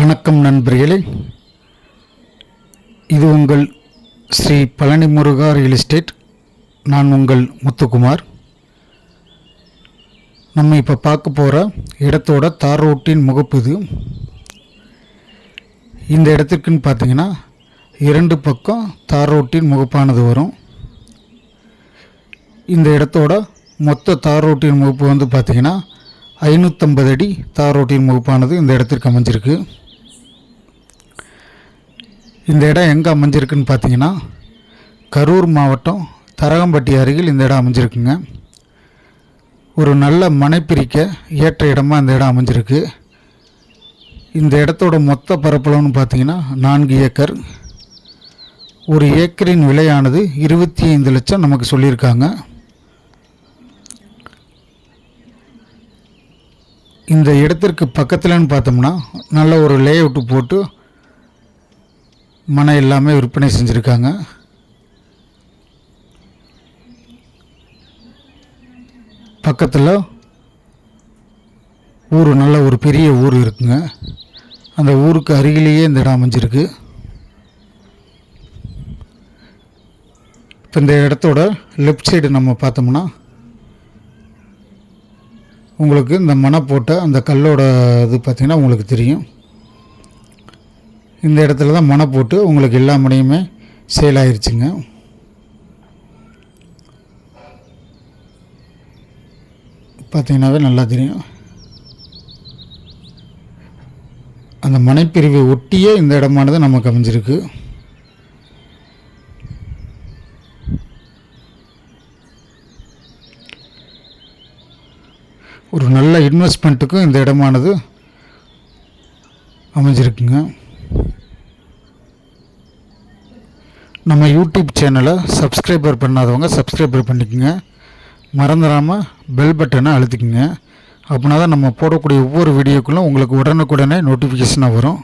வணக்கம் நண்பர்களே, இது உங்கள் ஸ்ரீ பழனி முருகா ரியல் எஸ்டேட். நான் உங்கள் முத்துக்குமார். நம்ம இப்போ பார்க்க போகிற இடத்தோட தார் ரோட்டின் முகப்பு இது. இந்த இடத்திற்குன்னு பார்த்தீங்கன்னா 2 பக்கம் தார் ரோட்டின் முகப்பானது வரும். இந்த இடத்தோட மொத்த தார் ரோட்டின் முகப்பு வந்து பார்த்திங்கன்னா 550 அடி தார் ரோட்டின் முகப்பானது இந்த இடத்திற்கு அமைஞ்சிருக்கு. இந்த இடம் எங்கே அமைஞ்சிருக்குன்னு பார்த்தீங்கன்னா கரூர் மாவட்டம் தரகம்பட்டி அருகில் இந்த இடம் அமைஞ்சிருக்குங்க. ஒரு நல்ல மனை பிரிக்க ஏற்ற இடமாக இந்த இடம் அமைஞ்சிருக்கு. இந்த இடத்தோட மொத்த பரப்பளவுன்னு பார்த்தீங்கன்னா 4 ஏக்கர். ஒரு ஏக்கரின் விலையானது 25 லட்சம் நமக்கு சொல்லியிருக்காங்க. இந்த இடத்திற்கு பக்கத்துலன்னு பார்த்தோம்னா நல்ல ஒரு லேஅவுட்டு போட்டு மனை எல்லாமே விற்பனை செஞ்சுருக்காங்க. பக்கத்தில் ஊர், நல்ல ஒரு பெரிய ஊர் இருக்குங்க. அந்த ஊருக்கு அருகிலேயே இந்த இடம் அமைஞ்சிருக்கு. இப்போ இந்த இடத்தோட லெஃப்ட் சைடு நம்ம பார்த்தோம்னா உங்களுக்கு இந்த மனை போட்ட அந்த கல்லோட இது பார்த்திங்கன்னா உங்களுக்கு தெரியும். இந்த இடத்துல தான் மனை போட்டு உங்களுக்கு எல்லா மனையுமே சேல் ஆயிடுச்சுங்க. பார்த்தீங்கன்னாவே நல்லா தெரியும். அந்த மனைப்பிரிவை ஒட்டியே இந்த இடமானது நமக்கு அமைஞ்சிருக்கு. ஒரு நல்ல இன்வெஸ்ட்மெண்ட்டுக்கும் இந்த இடமானது அமைஞ்சிருக்குங்க. நம்ம யூடியூப் சேனலை சப்ஸ்கிரைபர் பண்ணாதவங்க சப்ஸ்கிரைபர் பண்ணிக்கோங்க. மறந்துடாமல் பெல் பட்டனை அழுத்திக்கோங்க. அப்படின்னா தான் நம்ம போடக்கூடிய ஒவ்வொரு வீடியோக்குள்ளும் உங்களுக்கு உடனுக்குடனே நோட்டிஃபிகேஷனாக வரும்.